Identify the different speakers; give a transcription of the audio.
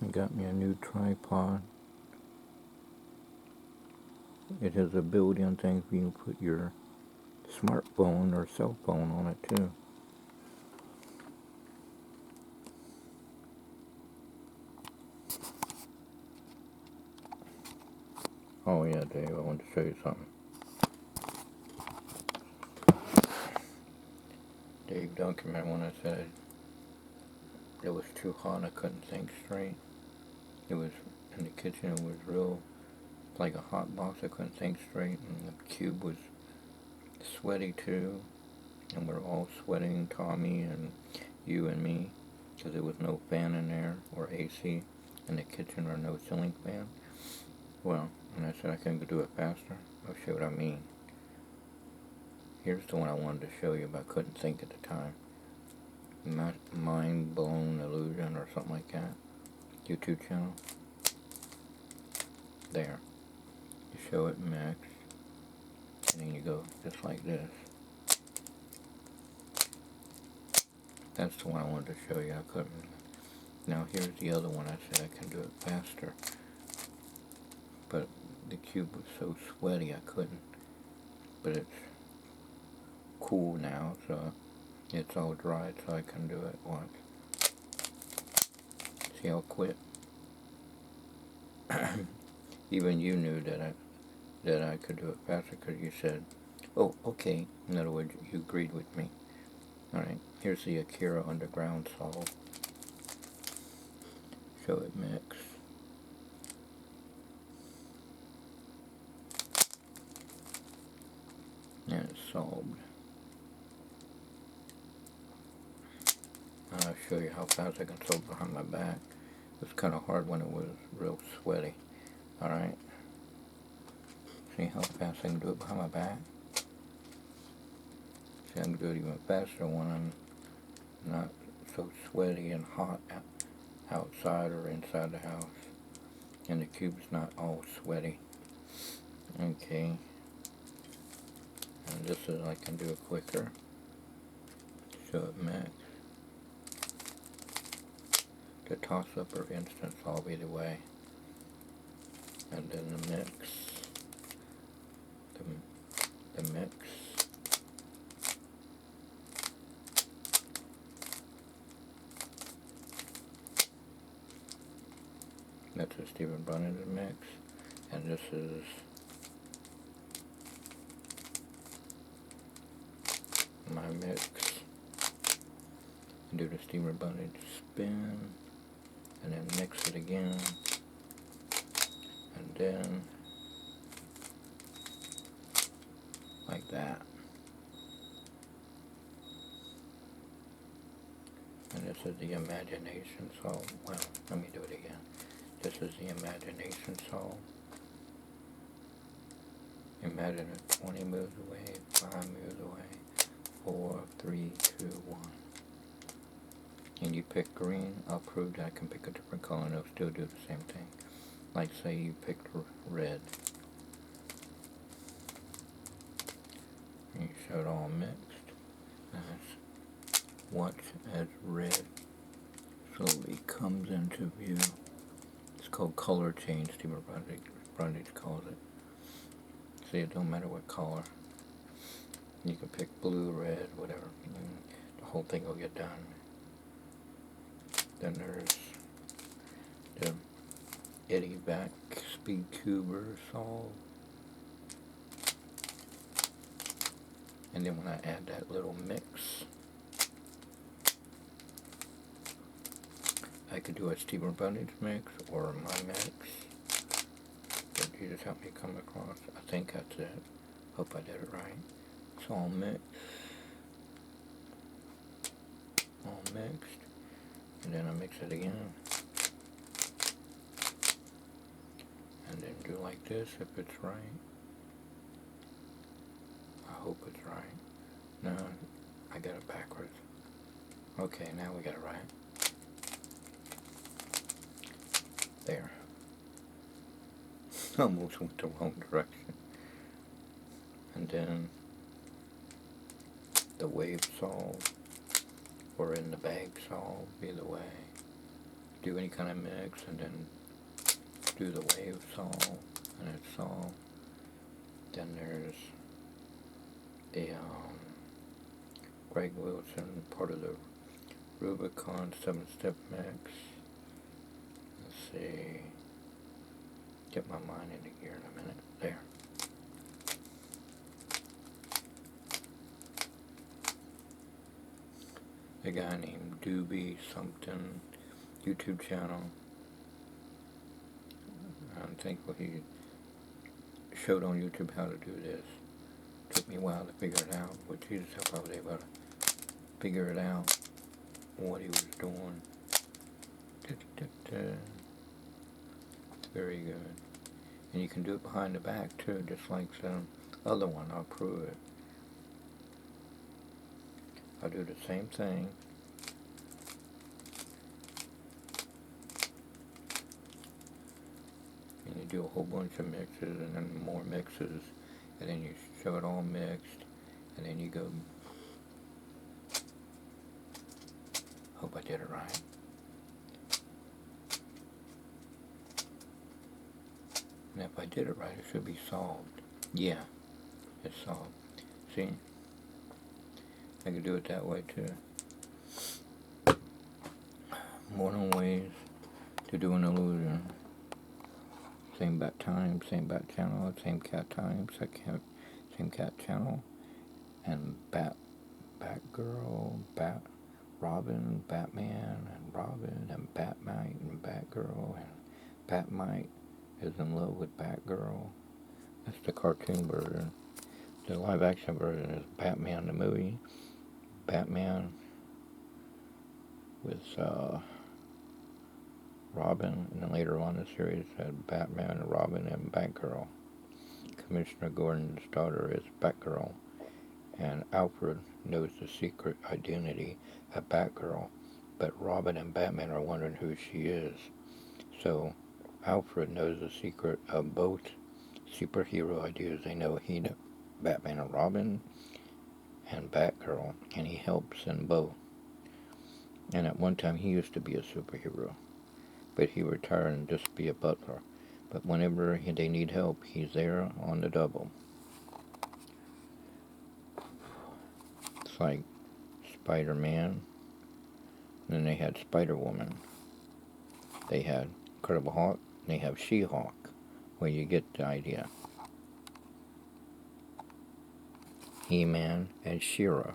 Speaker 1: and got me a new tripod. It has a built-in thing for you to put your smartphone or cell phone on it too. Oh yeah, Dave, I wanted to show you something. Dave Duncan, remember when I said it was too hot, I couldn't think straight? It was in the kitchen, it was real like a hot box, I couldn't think straight, and the cube was sweaty too, and we're all sweating, Tommy and you and me, because there was no fan in there, or AC in the kitchen, or no ceiling fan. Well, and I said I couldn't do it faster. I'll show you what I mean. Here's the one I wanted to show you, but I couldn't think at the time. Mind Blown Illusion, or something like that. YouTube channel. There. You show it max, and then you go just like this. That's the one I wanted to show you. I couldn't. Now here's the other one. I said I can do it faster, but the cube was so sweaty I couldn't. But it's cool now, so it's all dried, so I can do it. Watch. See how quick? Even you knew that I could do it faster, because you said, "Oh, okay." In other words, you agreed with me. All right. Here's the Akira Underground solve. Show it mix. And it's solved. I'll show you how fast I can solve behind my back. It was kind of hard when it was real sweaty. Alright. See how fast I can do it behind my back? See, I can do it even faster when I'm not so sweaty and hot outside or inside the house. And the cube's not all sweaty. Okay. And this is, I can do it quicker. Show it max. The toss up or instant solve either way. And then the mix. The mix. That's a Stephen Brunner's mix. And this is my mix. Do the steamer bunny spin, and then mix it again, and then like that. And this is the imagination solve. Well, let me do it again. This is the imagination solve. Imagine it 20 moves away, 5 moves away, 4, 3, 2, 1. And you pick green, I'll prove that I can pick a different color and it'll still do the same thing. Like say you picked red. And you show it all mixed. And watch as red slowly comes into view. It's called color change, Stephen Brundage calls it. See, it don't matter what color. You can pick blue, red, whatever, and the whole thing will get done. Then there's the Eddie back speed cuber solve. And then when I add that little mix, I could do a Stephen Brundage mix or my mix. But you just help me come across. I think that's it. Hope I did it right. It's all mixed. All mixed. And then I mix it again. And then do like this if it's right. I hope it's right. No, I got it backwards. Okay, now we got it right. There. Almost went the wrong direction. And then the wave solve, or in the bag solve, either way. do any kind of mix, and then do the wave saw, and it's saw. Then there's the Greg Wilson, part of the Rubicon 7-step mix. Let's see. Get my mind into gear in a minute. There. A guy named Doobie something YouTube channel. I'm thankful he showed on YouTube how to do this. Took me a while to figure it out, but Jesus help I was able to figure it out what he was doing. Very good. And you can do it behind the back too, just like the other one. I'll prove it. I'll do the same thing. And you do a whole bunch of mixes and then more mixes, and then you show it all mixed, and then you go, hope I did it right. And if I did it right, it should be solved. Yeah, it's solved. See? I can do it that way too. More than ways to do an illusion. Same bat time, same bat channel, same cat time, same cat channel, and Batgirl, Robin, Batman, and Robin, and Batmite, and Batgirl, and Batmite is in love with Batgirl. That's the cartoon version. The live action version is Batman the movie. Batman with Robin, and then later on in the series had Batman and Robin and Batgirl. Commissioner Gordon's daughter is Batgirl, and Alfred knows the secret identity of Batgirl, but Robin and Batman are wondering who she is. So Alfred knows the secret of both superhero ideas. They know Batman and Robin and Batgirl, and he helps in both. And at one time he used to be a superhero, but he retired and just be a butler. But whenever they need help, he's there on the double. It's like Spider-Man, and then they had Spider-Woman. They had Incredible Hulk, and they have She-Hulk, where you get the idea. He-Man and She-Ra.